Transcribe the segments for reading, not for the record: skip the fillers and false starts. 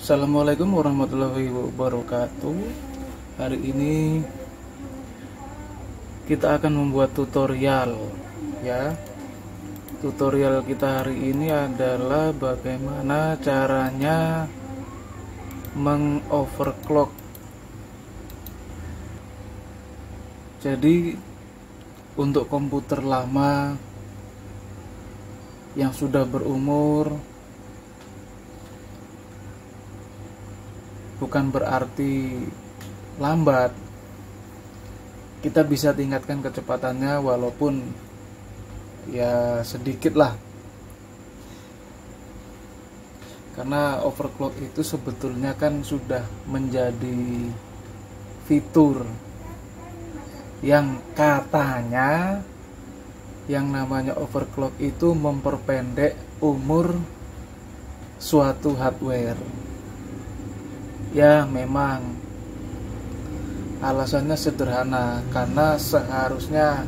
Assalamualaikum warahmatullahi wabarakatuh. Hari ini kita akan membuat tutorial ya. Tutorial kita hari ini adalah bagaimana caranya mengoverclock. Jadi untuk komputer lama yang sudah berumur, bukan berarti lambat, kita bisa tingkatkan kecepatannya walaupun ya sedikit lah, karena overclock itu sebetulnya kan sudah menjadi fitur yang katanya yang namanya overclock itu memperpendek umur suatu hardware. Ya memang alasannya sederhana, karena seharusnya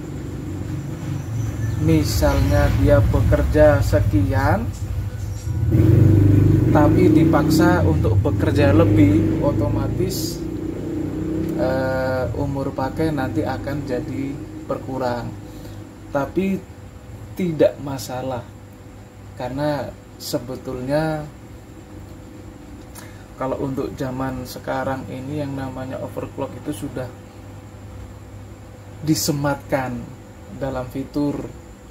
misalnya dia bekerja sekian tapi dipaksa untuk bekerja lebih, otomatis umur pakai nanti akan jadi berkurang. Tapi tidak masalah, karena sebetulnya kalau untuk zaman sekarang ini yang namanya overclock itu sudah disematkan dalam fitur.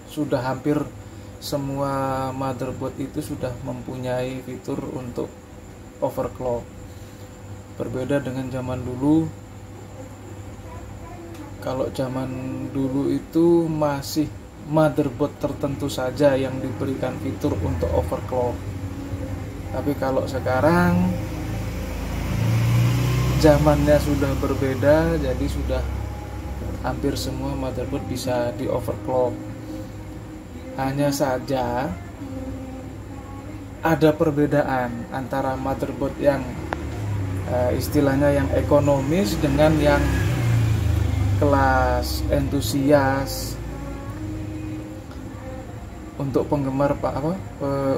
Sudah hampir semua motherboard itu sudah mempunyai fitur untuk overclock. Berbeda dengan zaman dulu. Kalau zaman dulu itu masih motherboard tertentu saja yang diberikan fitur untuk overclock. Tapi kalau sekarang zamannya sudah berbeda, jadi sudah hampir semua motherboard bisa di overclock. Hanya saja ada perbedaan antara motherboard yang istilahnya yang ekonomis dengan yang kelas entusias. Untuk penggemar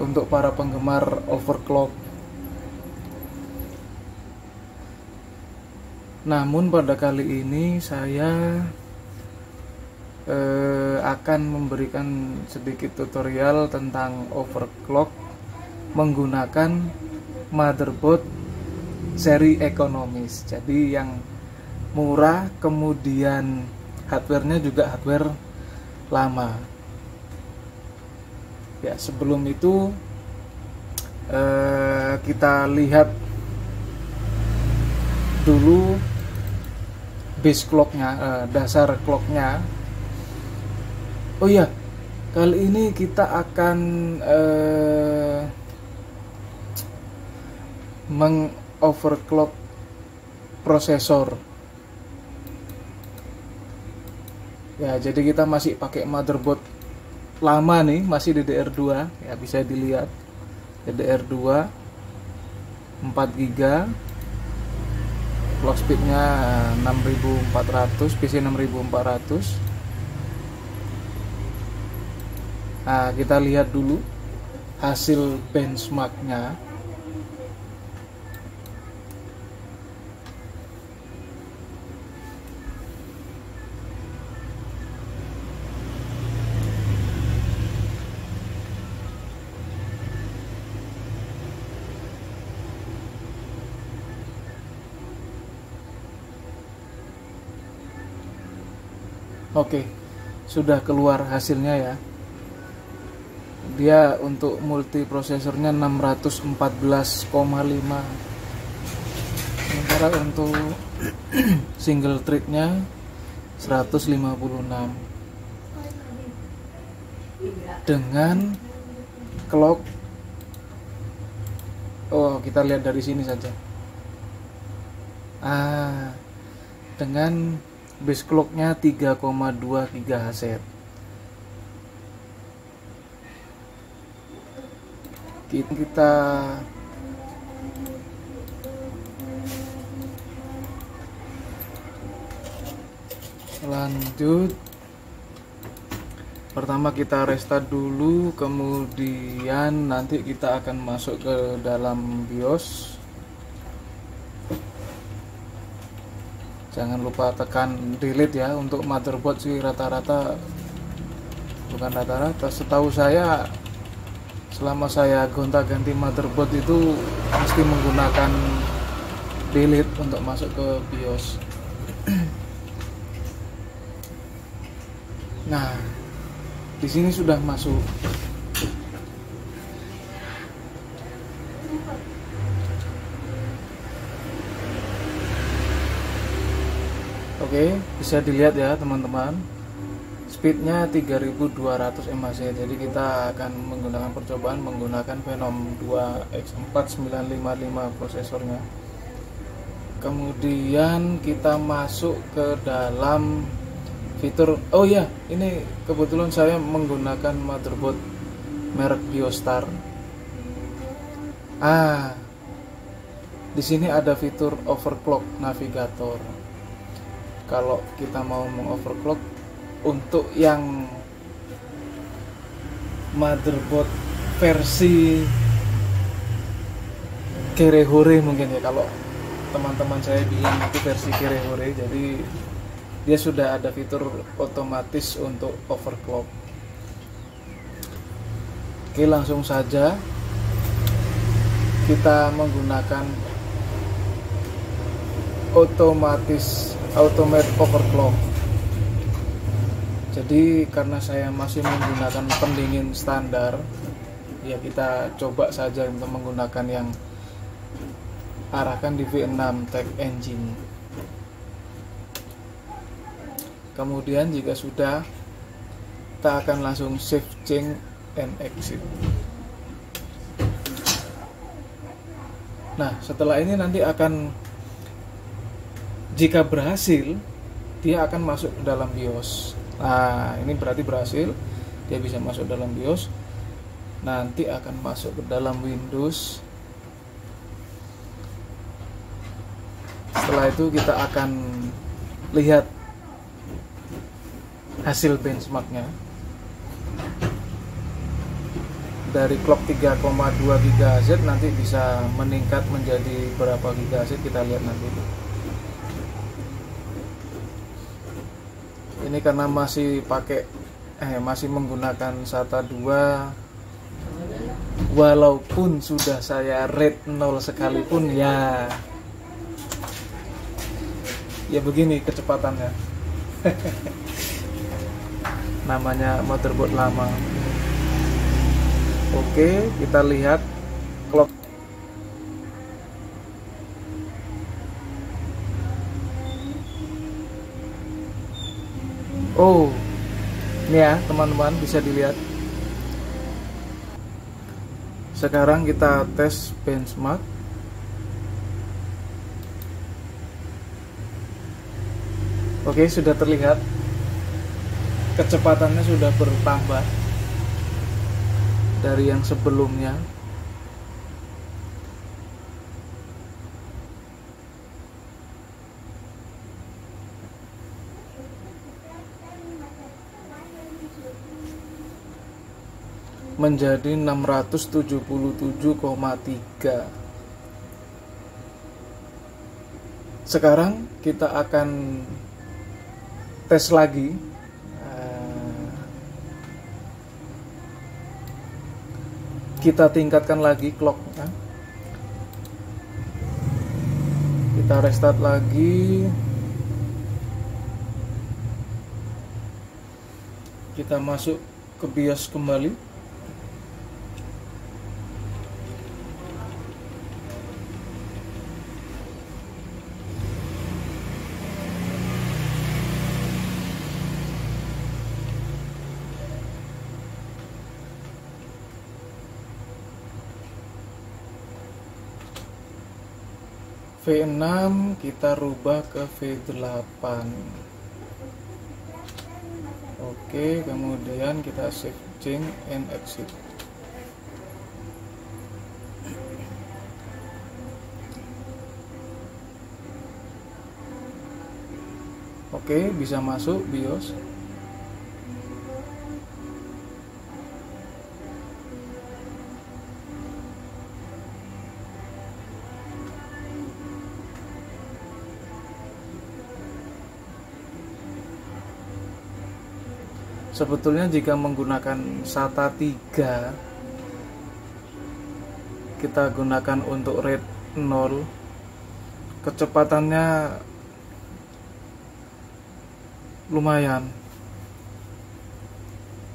untuk para penggemar overclock. Namun pada kali ini saya akan memberikan sedikit tutorial tentang overclock menggunakan motherboard seri ekonomis. Jadi yang murah, kemudian hardwarenya juga hardware lama. Ya, sebelum itu kita lihat dulu base clocknya, dasar clocknya. Oh iya, kali ini kita akan mengoverclock prosesor. Ya, jadi kita masih pakai motherboard lama nih, masih DDR2 ya, bisa dilihat DDR2 4GB, clock speednya 6400, PC 6400. Nah, kita lihat dulu hasil benchmarknya. Oke, sudah keluar hasilnya ya. Dia untuk multiprosesornya 614,5. Sementara untuk single threadnya 156. Dengan clock, oh kita lihat dari sini saja. Dengan base clocknya 3,2 GHz. Kita lanjut. Pertama kita restart dulu, kemudian nanti kita akan masuk ke dalam BIOS. Jangan lupa tekan delete ya. Untuk motherboard sih rata-rata, bukan rata-rata, setahu saya selama saya gonta-ganti motherboard itu mesti menggunakan delete untuk masuk ke BIOS. Nah, di sini sudah masuk. Oke, bisa dilihat ya teman-teman, speednya 3200 mHz. Jadi kita akan menggunakan percobaan menggunakan Phenom 2X4955 prosesornya. Kemudian kita masuk ke dalam fitur. Oh ya, ini kebetulan saya menggunakan motherboard merek Biostar. Di sini ada fitur overclock navigator. Kalau kita mau mengoverclock untuk yang motherboard versi Kerehore mungkin ya, kalau teman-teman saya bilang itu versi Kerehore, jadi dia sudah ada fitur otomatis untuk overclock. Oke, langsung saja kita menggunakan automate overclock. Jadi karena saya masih menggunakan pendingin standar, ya kita coba saja untuk menggunakan yang arahkan di V6 Tech Engine. Kemudian jika sudah, kita akan langsung save change and exit. Nah, setelah ini nanti akan, jika berhasil, dia akan masuk ke dalam BIOS. Nah, ini berarti berhasil, dia bisa masuk dalam BIOS. Nanti akan masuk ke dalam Windows. Setelah itu kita akan lihat hasil benchmarknya. Dari clock 3,2 GHz nanti bisa meningkat menjadi berapa GHz, kita lihat nanti. Ini karena masih masih menggunakan SATA 2, walaupun sudah saya rate 0 sekalipun ya begini kecepatannya. Namanya motherboard lama. Oke, kita lihat clock. Oh, ini ya teman-teman, bisa dilihat. Sekarang kita tes benchmark. Oke, sudah terlihat kecepatannya sudah bertambah dari yang sebelumnya. Menjadi 677,3. Sekarang kita akan tes lagi. Kita tingkatkan lagi clocknya. Kita restart lagi. Kita masuk ke BIOS kembali. V6 kita rubah ke V8. Oke, kemudian kita save change and exit. Oke, bisa masuk BIOS. Sebetulnya jika menggunakan SATA 3, kita gunakan untuk RAID 0, kecepatannya lumayan.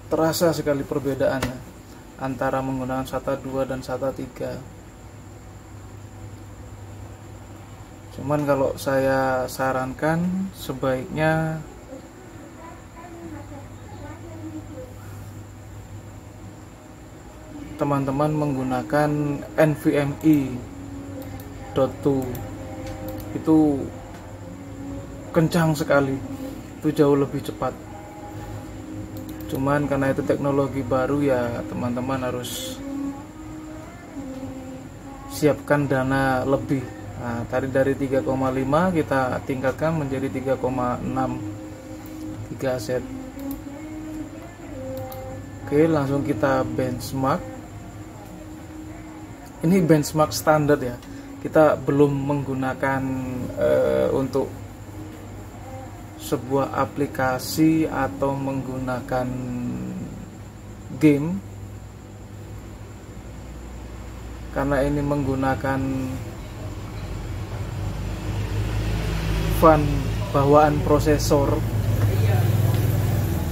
Terasa sekali perbedaannya antara menggunakan SATA 2 dan SATA 3. Cuman kalau saya sarankan sebaiknya teman-teman menggunakan NVMe .2. Itu kencang sekali, itu jauh lebih cepat. Cuman karena itu teknologi baru, ya teman-teman harus siapkan dana lebih. Nah, tadi dari 3,5 kita tingkatkan menjadi 3,6 GHz. Oke, langsung kita benchmark. Ini benchmark standar ya. Kita belum menggunakan untuk sebuah aplikasi atau menggunakan game, karena ini menggunakan fan bawaan prosesor.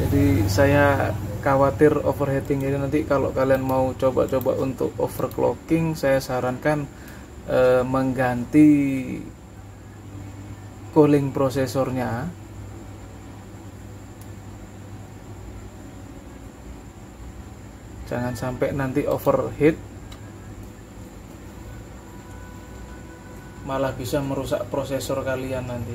Jadi saya khawatir overheating. Jadi nanti kalau kalian mau coba-coba untuk overclocking, saya sarankan mengganti cooling prosesornya. Jangan sampai nanti overheat, malah bisa merusak prosesor kalian nanti.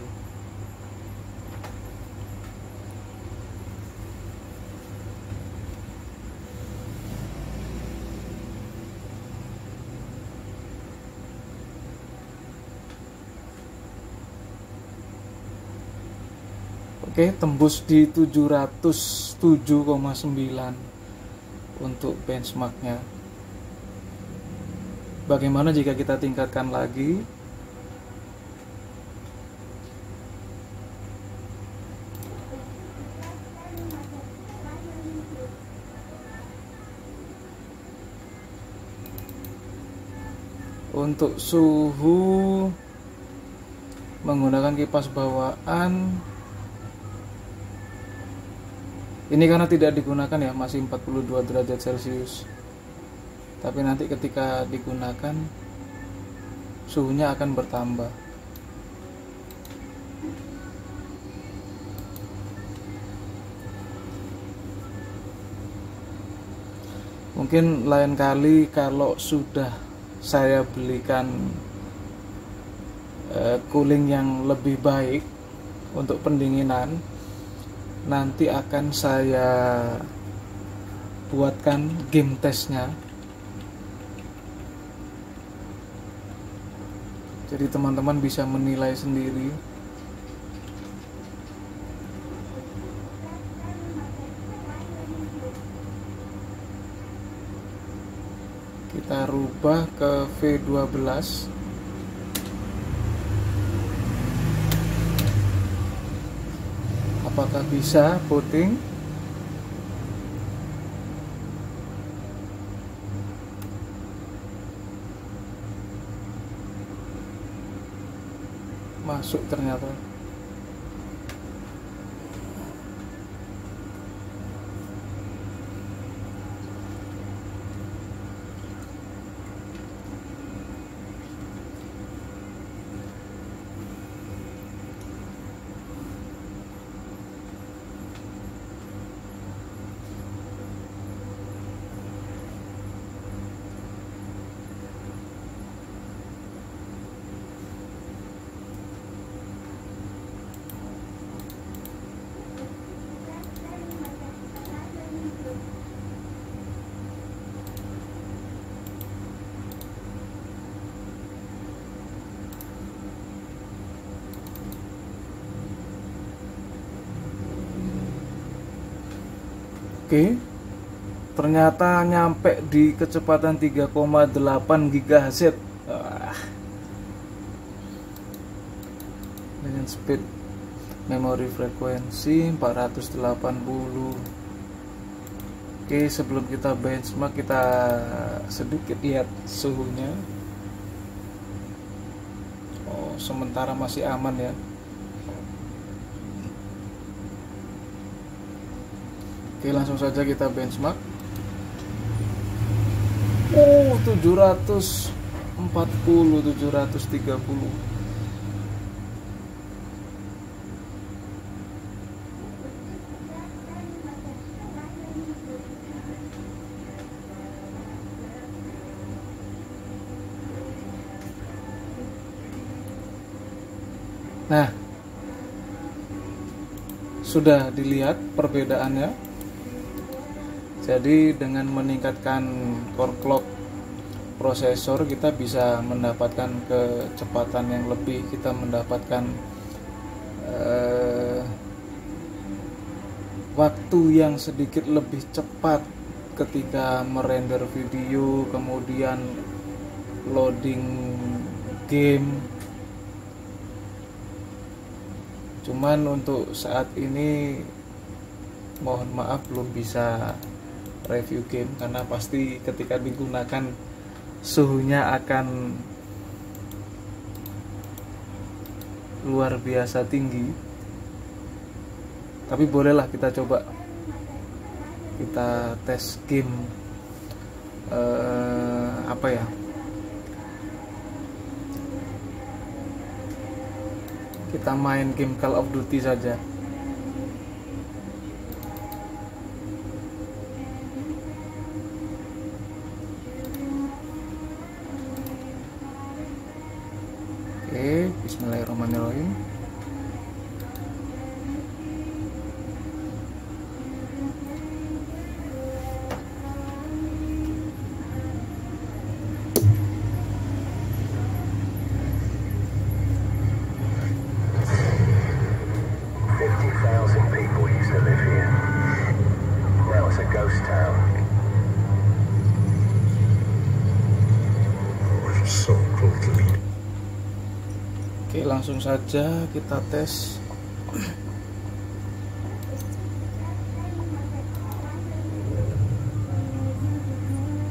Oke, tembus di 707,9 untuk benchmarknya. Bagaimana jika kita tingkatkan lagi? Untuk suhu menggunakan kipas bawaan, ini karena tidak digunakan ya, masih 42 derajat Celcius. Tapi nanti ketika digunakan suhunya akan bertambah. Mungkin lain kali kalau sudah saya belikan cooling yang lebih baik untuk pendinginan, nanti akan saya buatkan game testnya. Jadi teman-teman bisa menilai sendiri. Kita rubah ke V12. Apakah bisa booting? Masuk ternyata. Oke, ternyata nyampe di kecepatan 3,8 GHz dengan speed memori frekuensi 480. Oke, sebelum kita benchmark, kita sedikit lihat suhunya. Oh, sementara masih aman ya. Oke, langsung saja kita benchmark. 740, 730. Nah, sudah dilihat perbedaannya. Jadi dengan meningkatkan core clock prosesor, kita bisa mendapatkan kecepatan yang lebih, kita mendapatkan waktu yang sedikit lebih cepat ketika merender video, kemudian loading game. Cuman untuk saat ini mohon maaf belum bisa review game, karena pasti ketika digunakan suhunya akan luar biasa tinggi. Tapi bolehlah kita coba, kita tes game apa ya, kita main game Call of Duty saja. Oke, bismillahirrahmanirrahim. Oke, langsung saja kita tes.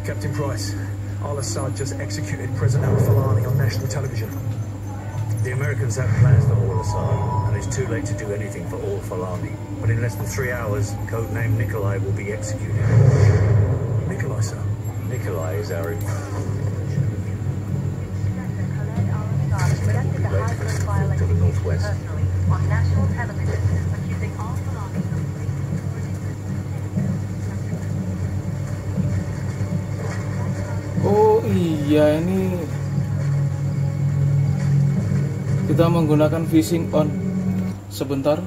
Captain Price, Al-Assad just executed President al-Falani on national television. The Americans have plans for Al-Assad, and it's too late to do anything for al-Falani. But in less than 3 hours, codename Nikolai will be executed. Nikolai, sir. Nikolai is our... to the northwest. On national television, accusing al-Falani of... Oh iya, ini kita menggunakan phishing on. Sebentar,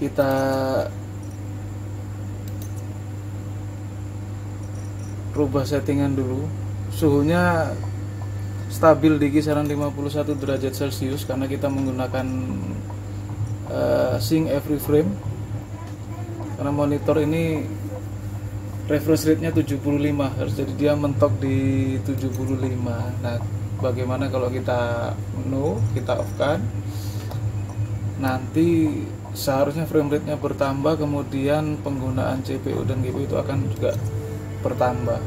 kita rubah settingan dulu. Suhunya stabil di kisaran 51 derajat Celcius karena kita menggunakan sync every frame. Karena monitor ini refresh rate-nya 75 Hz, jadi dia mentok di 75. Nah, bagaimana kalau kita kita off-kan? Nanti seharusnya frame rate-nya bertambah, kemudian penggunaan CPU dan GPU itu akan juga bertambah.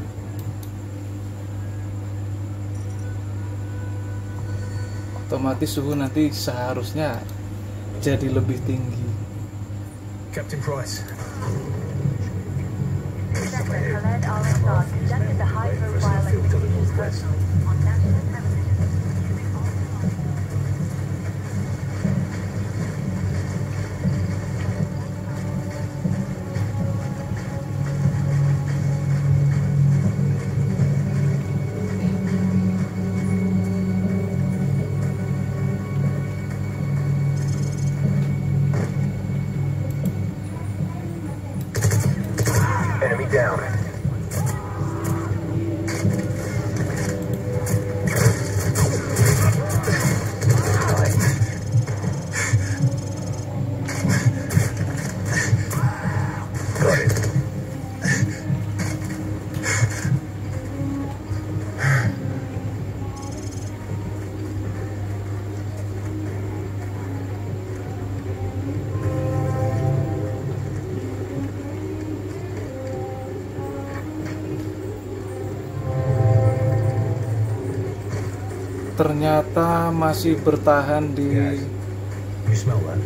Otomatis suhu nanti seharusnya jadi lebih tinggi. Captain Price. Khaled al-Assad conducted the high-profile activities personally on national television, accusing al-Falani. Enemy down. ternyata masih bertahan di You smell that?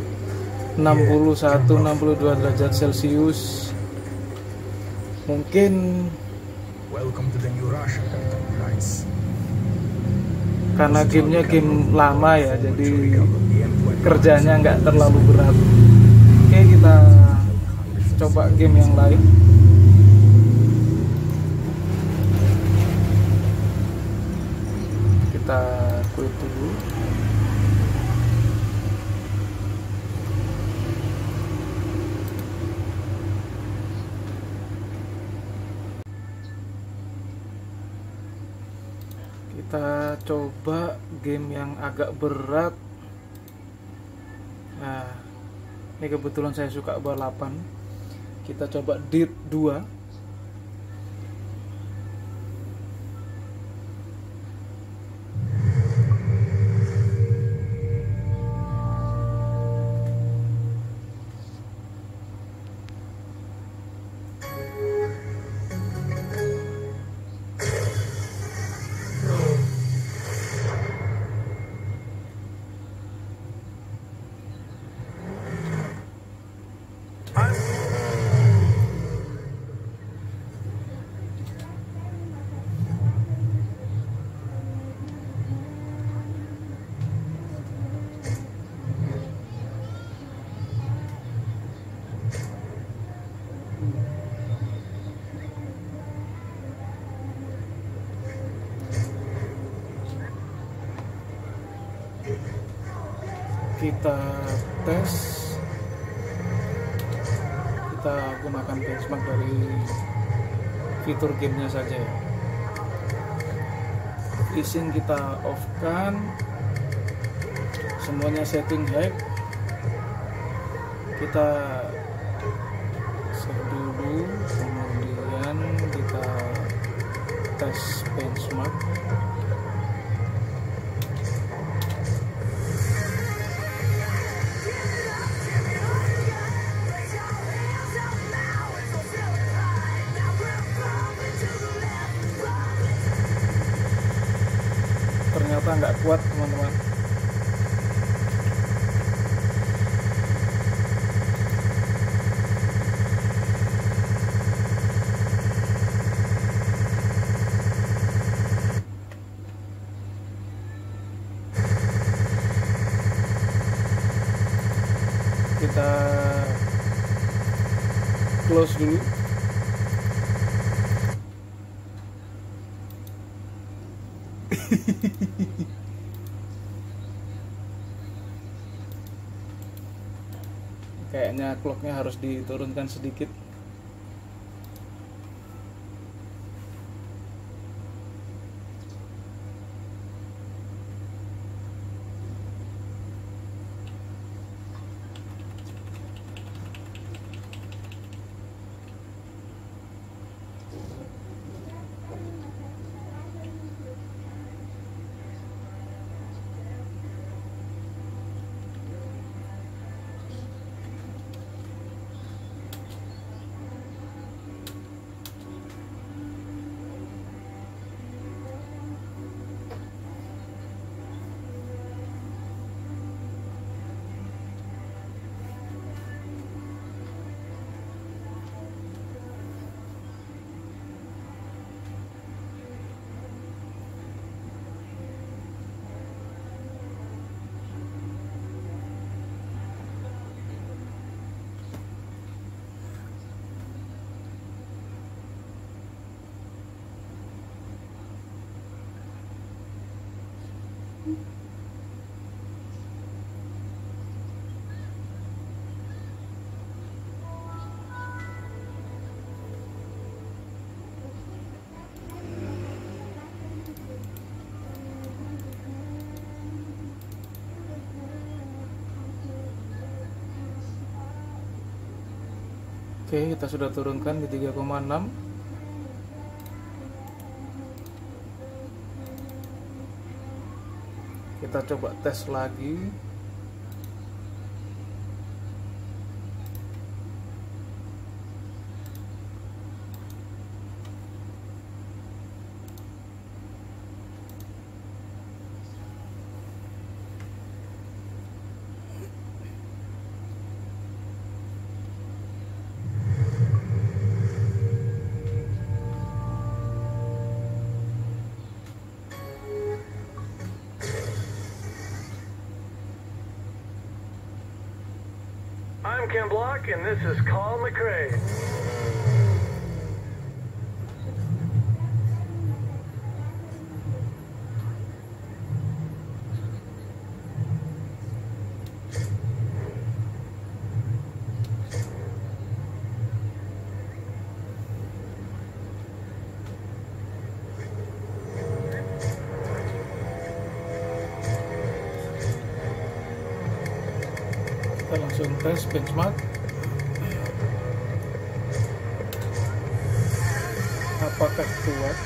61-62 derajat Celcius. Mungkin Welcome to the new Russia, Captain Price. karena gamenya game lama ya, jadi The M20. kerjanya nggak terlalu berat. Oke, kita coba game yang lain. Kita quit dulu. Kita coba game yang agak berat. Nah, ini kebetulan saya suka balapan. Kita coba Dirt 2. Kita tes, kita gunakan benchmark dari fitur gamenya saja ya. Ising kita off kan, semuanya setting high. Kita save dulu, kemudian kita tes benchmark. Ternyata nggak kuat teman-teman. Kita close dulu. Kayaknya clocknya harus diturunkan sedikit. Oke, kita sudah turunkan di 3,6. Kita coba tes lagi. Ken Block, and this is Carl McRae. Kita langsung tes benchmark apakah kuat.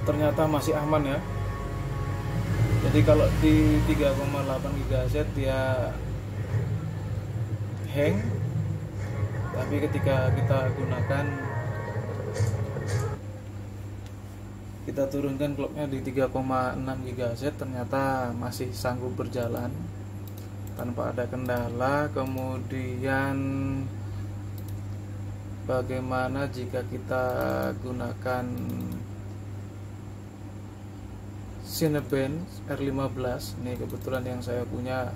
Ternyata masih aman ya. Jadi kalau di 3,8 GHz dia hang, tapi ketika kita gunakan, kita turunkan clocknya di 3,6 GHz, ternyata masih sanggup berjalan tanpa ada kendala. Kemudian bagaimana jika kita gunakan Cinebench R15? Ini kebetulan yang saya punya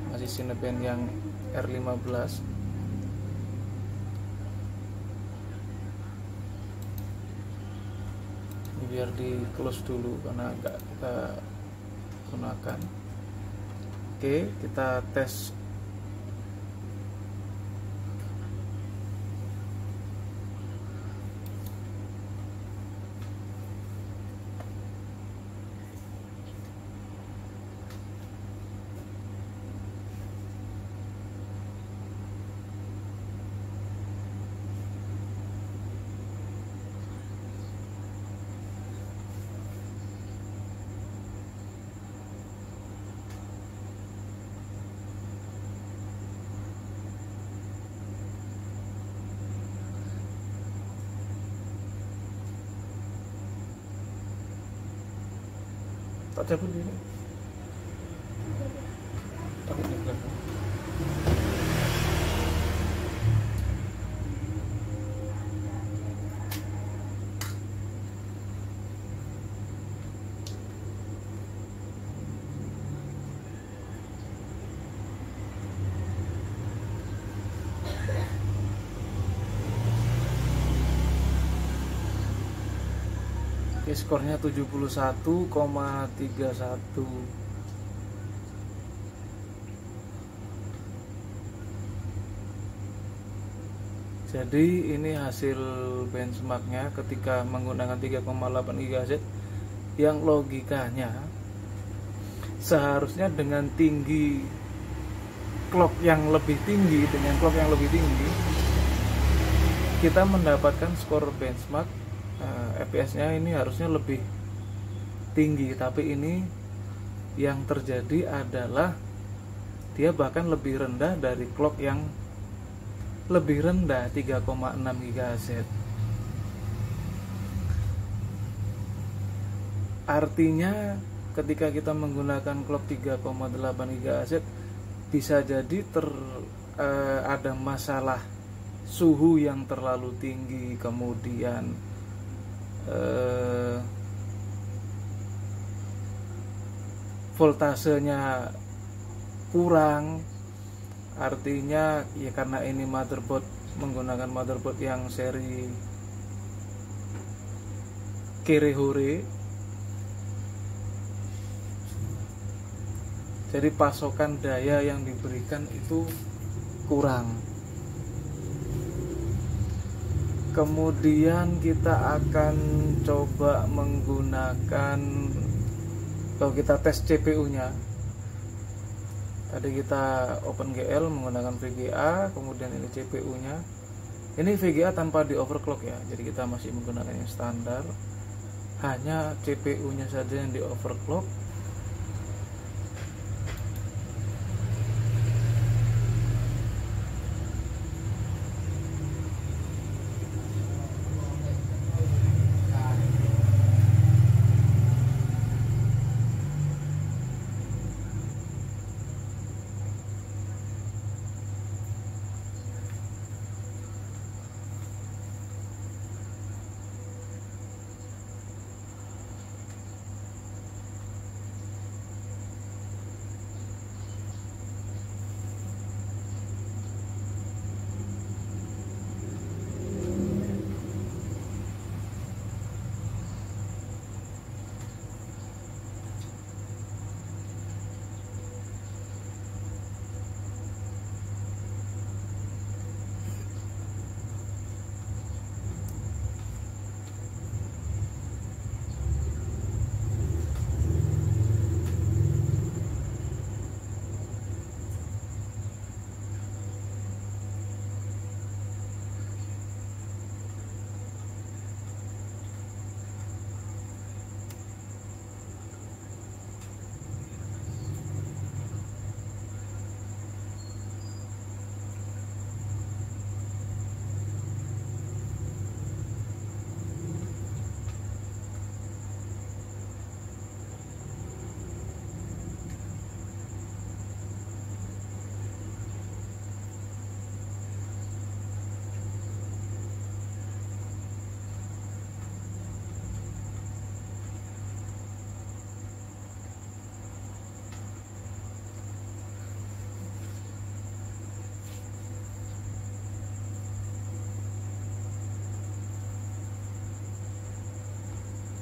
masih Cinebench yang R15. Ini biar di close dulu karena nggak kita gunakan. Oke, kita tes. Tak cabut ini. Takutnya belakang. Oke, skornya 71,31. Jadi ini hasil benchmarknya ketika menggunakan 3,8 GHz yang logikanya seharusnya dengan tinggi clock yang lebih tinggi, dengan clock yang lebih tinggi kita mendapatkan skor benchmark FPS-nya ini harusnya lebih tinggi, tapi ini yang terjadi adalah dia bahkan lebih rendah dari clock yang lebih rendah 3,6 GHz. Artinya ketika kita menggunakan clock 3,8 GHz bisa jadi ada masalah suhu yang terlalu tinggi, kemudian voltasenya kurang. Artinya ya karena ini menggunakan motherboard yang seri Kirihore, jadi pasokan daya yang diberikan itu kurang. Kemudian kita akan coba menggunakan, kalau kita tes CPU-nya, tadi kita OpenGL menggunakan VGA, kemudian ini CPU-nya. Ini VGA tanpa di overclock ya, jadi kita masih menggunakan yang standar, hanya CPU-nya saja yang di overclock.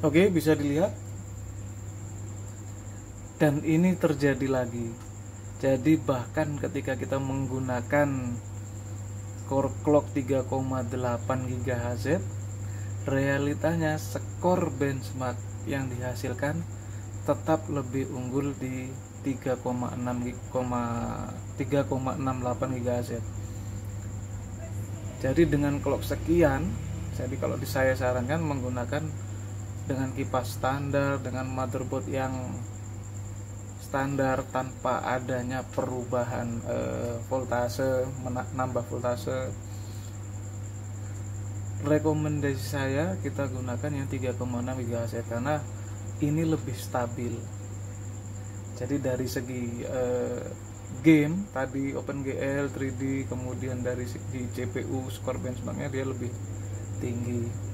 Oke, bisa dilihat. Dan ini terjadi lagi. Jadi bahkan ketika kita menggunakan core clock 3,8 GHz, realitanya skor benchmark yang dihasilkan tetap lebih unggul di 3,68 GHz. Jadi dengan clock sekian, jadi kalau saya sarankan menggunakan dengan kipas standar, dengan motherboard yang standar tanpa adanya perubahan voltase, menambah voltase. Rekomendasi saya kita gunakan yang 3,6 GHz karena ini lebih stabil. Jadi dari segi game tadi OpenGL 3D, kemudian dari segi CPU skor benchmarknya dia lebih tinggi.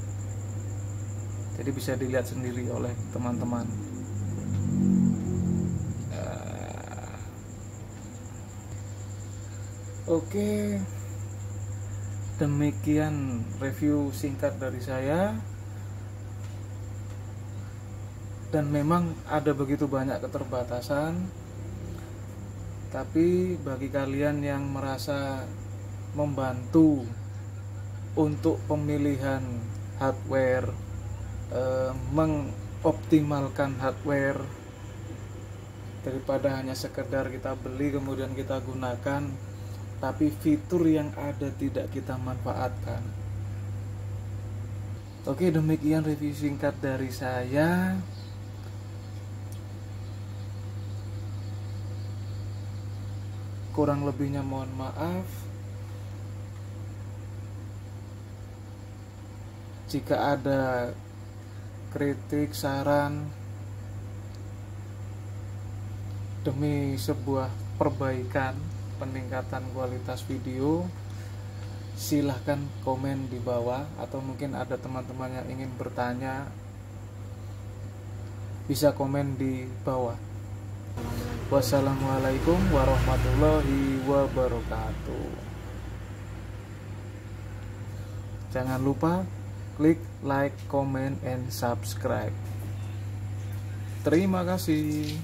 Jadi bisa dilihat sendiri oleh teman-teman. Oke, demikian review singkat dari saya. Dan memang ada begitu banyak keterbatasan, tapi bagi kalian yang merasa membantu untuk pemilihan hardware, mengoptimalkan hardware daripada hanya sekedar kita beli kemudian kita gunakan tapi fitur yang ada tidak kita manfaatkan, Oke, demikian review singkat dari saya. Kurang lebihnya mohon maaf. Jika ada kritik, saran demi sebuah perbaikan, peningkatan kualitas video, silahkan komen di bawah. Atau mungkin ada teman-teman yang ingin bertanya, bisa komen di bawah. Wassalamualaikum warahmatullahi wabarakatuh. Jangan lupa klik like, comment, and subscribe. Terima kasih.